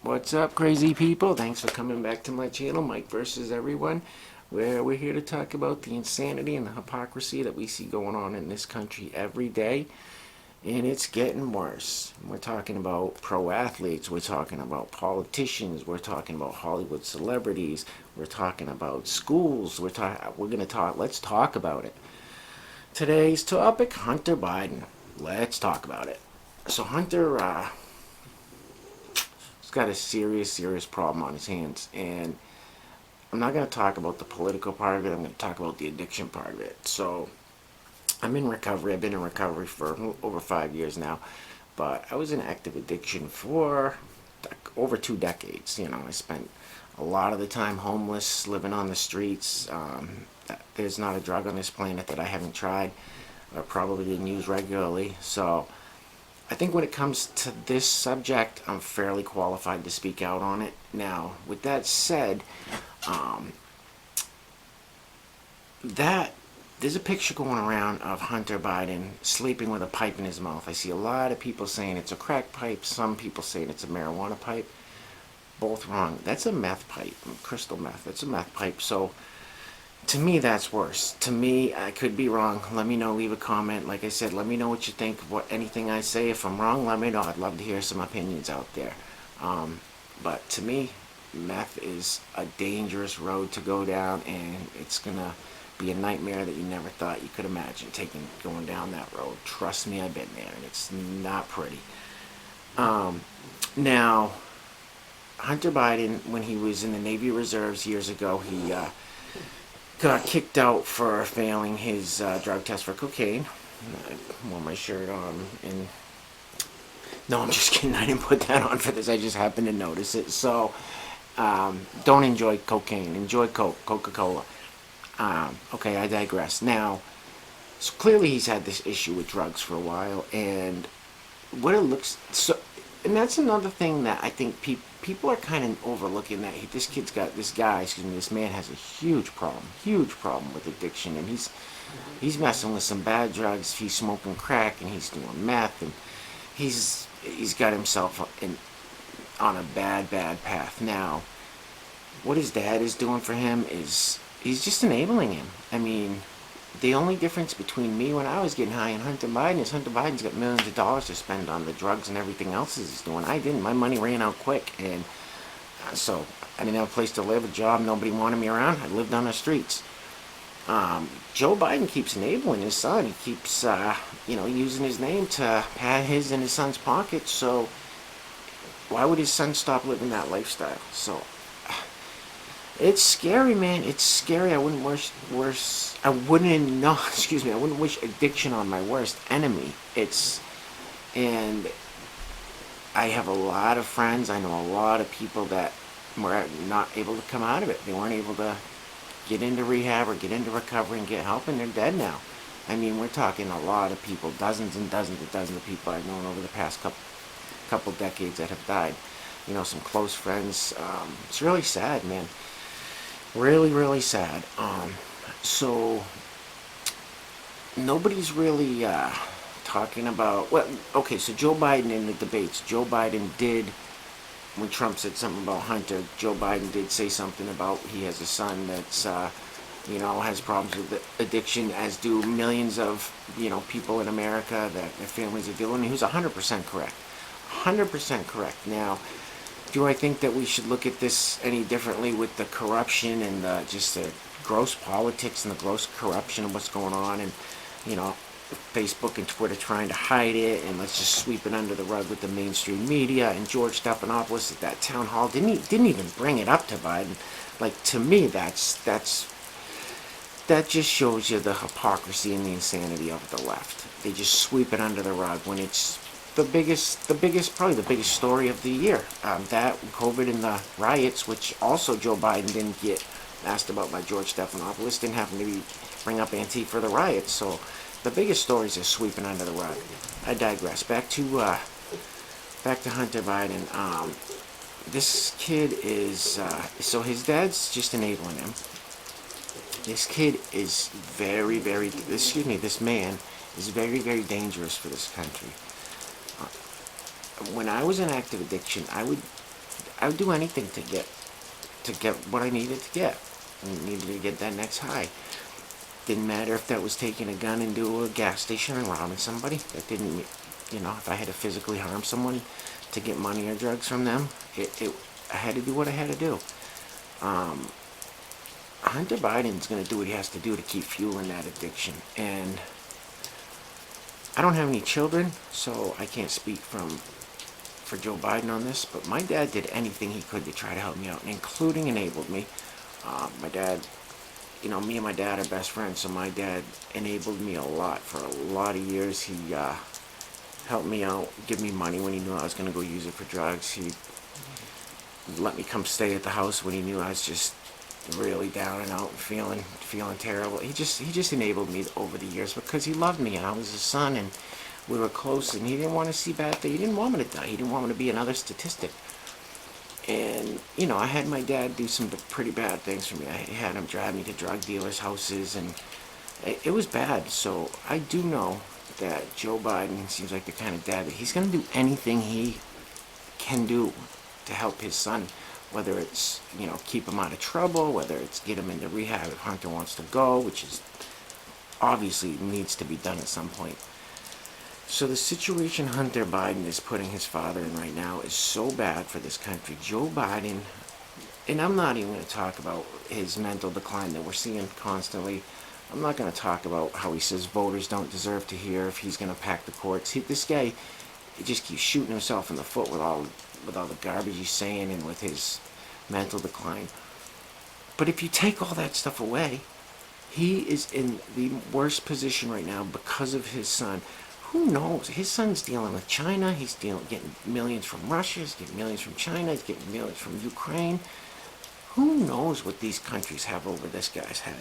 What's up, crazy people? Thanks for coming back to my channel, Mike versus Everyone, where we're here to talk about the insanity and the hypocrisy that we see going on in this country every day. And it's getting worse. We're talking about pro athletes, we're talking about politicians, we're talking about Hollywood celebrities, we're talking about schools, let's talk about it. Today's topic, Hunter Biden. Let's talk about it. So Hunter, he's got a serious problem on his hands, and I'm not going to talk about the political part of it. I'm going to talk about the addiction part of it. So I'm in recovery. I've been in recovery for over 5 years now, but I was in active addiction for over 2 decades. I spent a lot of the time homeless, living on the streets. There's not a drug on this planet that I haven't tried or probably didn't use regularly. So I think when it comes to this subject, I'm fairly qualified to speak out on it. Now, with that said, there's a picture going around of Hunter Biden sleeping with a pipe in his mouth. I see a lot of people saying it's a crack pipe. Some people saying it's a marijuana pipe. Both wrong. That's a meth pipe, crystal meth. It's a meth pipe. So to me, that's worse. To me, I could be wrong. Let me know. Leave a comment. Like I said, let me know what you think of anything I say. If I'm wrong, let me know. I'd love to hear some opinions out there. But to me, meth is a dangerous road to go down, and it's gonna be a nightmare that you never thought you could imagine going down that road. Trust me, I've been there, and it's not pretty. Now, Hunter Biden, when he was in the Navy Reserves years ago, he got kicked out for failing his drug test for cocaine. I wore my shirt on, and no, I'm just kidding. I didn't put that on for this. I just happened to notice it. So, don't enjoy cocaine. Enjoy Coca-Cola. Okay, I digress. Now, so clearly he's had this issue with drugs for a while, and what it looks so, and that's another thing that I think people are kind of overlooking, that this man has a huge problem with addiction, and he's messing with some bad drugs. He's smoking crack, and he's doing meth, and he's got himself on a bad path. Now, what his dad is doing for him is he's just enabling him. I mean, the only difference between me when I was getting high and Hunter Biden is Hunter Biden's got millions of dollars to spend on the drugs and everything else he's doing. I didn't. My money ran out quick, and so I didn't have a place to live, a job. Nobody wanted me around. I lived on the streets. Joe Biden keeps enabling his son. He keeps, using his name to pad his and his son's pockets. So why would his son stop living that lifestyle? So it's scary, man. It's scary. I wouldn't wish addiction on my worst enemy. And I have a lot of friends. I know a lot of people that were not able to come out of it. They weren't able to get into rehab or get into recovery and get help, and they're dead now. I mean, we're talking a lot of people, dozens and dozens of people I've known over the past couple decades that have died. Some close friends. It's really sad, man. Really sad. So nobody's really talking about, well, okay, so Joe Biden in the debates, when Trump said something about Hunter, Joe Biden did say something about he has a son that's has problems with addiction, as do millions of people in America that their families are dealing with. He was 100% correct. 100% correct. Now, do I think that we should look at this any differently with the corruption and the gross politics and the gross corruption of what's going on, and Facebook and Twitter trying to hide it, and let's just sweep it under the rug with the mainstream media, and George Stephanopoulos at that town hall didn't even bring it up to Biden. Like, to me, that just shows you the hypocrisy and the insanity of the left. They just sweep it under the rug when it's probably the biggest story of the year. That, COVID and the riots, which also Joe Biden didn't get asked about by George Stephanopoulos, didn't happen to bring up Antifa for the riots. So the biggest stories are sweeping under the rug. I digress. Back to Hunter Biden. This kid is, so his dad's just enabling him. This kid is this man is very dangerous for this country. When I was in active addiction, I would do anything to get what I needed to get. I needed to get that next high. Didn't matter if that was taking a gun into a gas station and robbing somebody. That didn't, if I had to physically harm someone to get money or drugs from them, I had to do what I had to do. Hunter Biden's going to do what he has to do to keep fueling that addiction. And I don't have any children, so I can't speak for Joe Biden on this, but my dad did anything he could to try to help me out, including enabled me. My dad, me and my dad are best friends, so my dad enabled me a lot for a lot of years. He helped me out, give me money when he knew I was going to go use it for drugs. He let me come stay at the house when he knew I was just really down and out and feeling terrible. He just enabled me over the years because he loved me and I was his son and we were close, and he didn't want to see bad things. He didn't want me to die. He didn't want me to be another statistic. And I had my dad do some pretty bad things for me. I had him drive me to drug dealers' houses, and it was bad. So I do know that Joe Biden seems like the kind of dad that he's going to do anything he can do to help his son, whether it's keep him out of trouble, whether it's get him into rehab if Hunter wants to go, which is obviously needs to be done at some point. So the situation Hunter Biden is putting his father in right now is so bad for this country. Joe Biden, and I'm not even going to talk about his mental decline that we're seeing constantly. I'm not going to talk about how he says voters don't deserve to hear if he's going to pack the courts. This guy, he just keeps shooting himself in the foot with all the garbage he's saying and with his mental decline. But if you take all that stuff away, he is in the worst position right now because of his son. Who knows? His son's dealing with China. He's getting millions from Russia. He's getting millions from China. He's getting millions from Ukraine. Who knows what these countries have over this guy's head?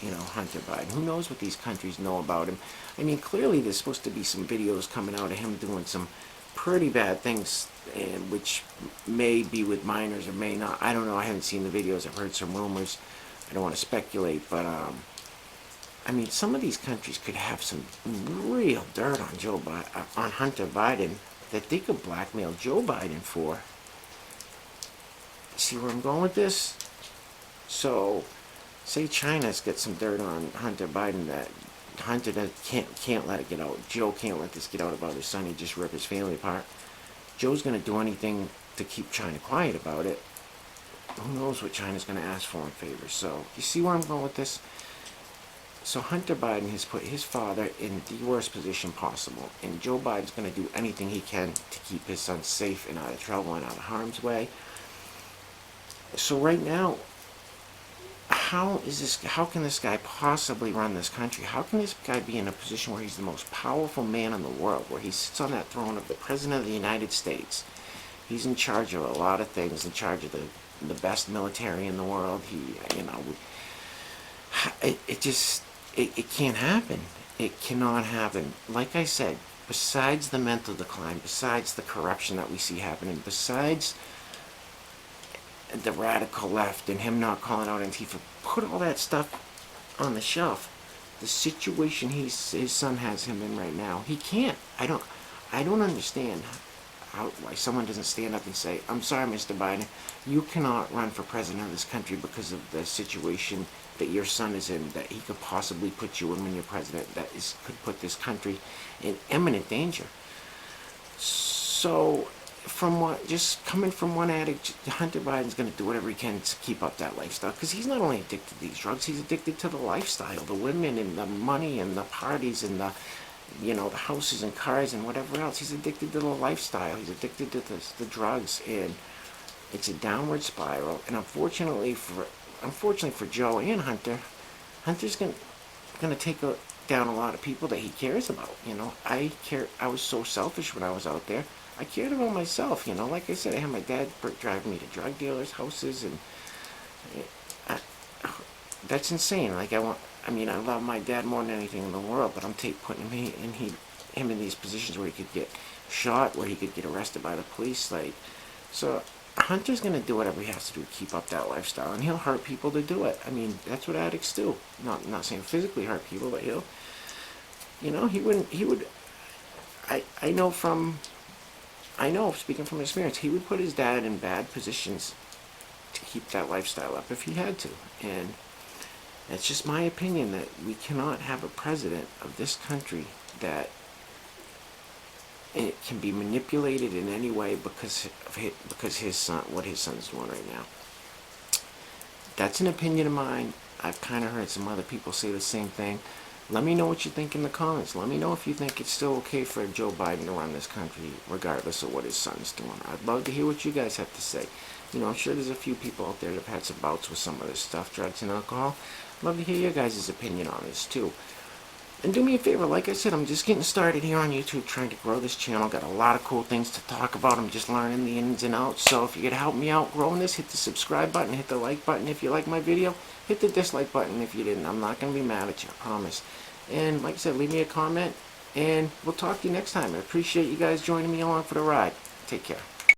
Hunter Biden. Who knows what these countries know about him? I mean, clearly there's supposed to be some videos coming out of him doing some pretty bad things, which may be with minors or may not. I don't know. I haven't seen the videos. I've heard some rumors. I don't want to speculate, but some of these countries could have some real dirt on Hunter Biden that they could blackmail Joe Biden for. See where I'm going with this? So, say China's got some dirt on Hunter Biden that Hunter can't let it get out. Joe can't let this get out about his son. He'd just rip his family apart. Joe's going to do anything to keep China quiet about it. Who knows what China's going to ask for in favor. So, you see where I'm going with this? So Hunter Biden has put his father in the worst position possible, and Joe Biden's going to do anything he can to keep his son safe and out of trouble and out of harm's way. So right now, how can this guy possibly run this country? How can this guy be in a position where he's the most powerful man in the world, where he sits on that throne of the President of the United States? He's in charge of a lot of things, in charge of the best military in the world. It can't happen. It cannot happen. Like I said, besides the mental decline, besides the corruption that we see happening, besides the radical left and him not calling out Antifa, put all that stuff on the shelf. The situation his son has him in right now, he can't. I don't understand why someone doesn't stand up and say, I'm sorry, Mr. Biden, you cannot run for president of this country because of the situation that your son is in, that he could possibly put you in when you're president, could put this country in imminent danger. So, just coming from one addict, Hunter Biden's going to do whatever he can to keep up that lifestyle, because he's not only addicted to these drugs, he's addicted to the lifestyle, the women and the money and the parties and the houses and cars and whatever else. He's addicted to the lifestyle. He's addicted to the drugs, and it's a downward spiral. And unfortunately for Joe and Hunter, Hunter's gonna take down a lot of people that he cares about. I was so selfish when I was out there. I cared about myself. Like I said, I had my dad driving me to drug dealers' houses, and that's insane. I love my dad more than anything in the world, but I'm putting him in these positions where he could get shot, where he could get arrested by the police. So Hunter's going to do whatever he has to do to keep up that lifestyle, and he'll hurt people to do it. That's what addicts do. Not saying physically hurt people, but he would. I know from I know, speaking from experience, he would put his dad in bad positions to keep that lifestyle up if he had to. And it's just my opinion that we cannot have a president of this country that it can be manipulated in any way because his son, what his son's doing right now. That's an opinion of mine. I've kind of heard some other people say the same thing. Let me know what you think in the comments. Let me know if you think it's still okay for Joe Biden to run this country regardless of what his son's doing. I'd love to hear what you guys have to say. You know, I'm sure there's a few people out there that have had some bouts with some of this stuff, drugs and alcohol. I'd love to hear your guys' opinion on this too. And do me a favor, like I said, I'm just getting started here on YouTube, trying to grow this channel. Got a lot of cool things to talk about. I'm just learning the ins and outs. So if you could help me out growing this, hit the subscribe button, hit the like button if you like my video, hit the dislike button if you didn't. I'm not going to be mad at you, I promise. And like I said, leave me a comment, and we'll talk to you next time. I appreciate you guys joining me along for the ride. Take care.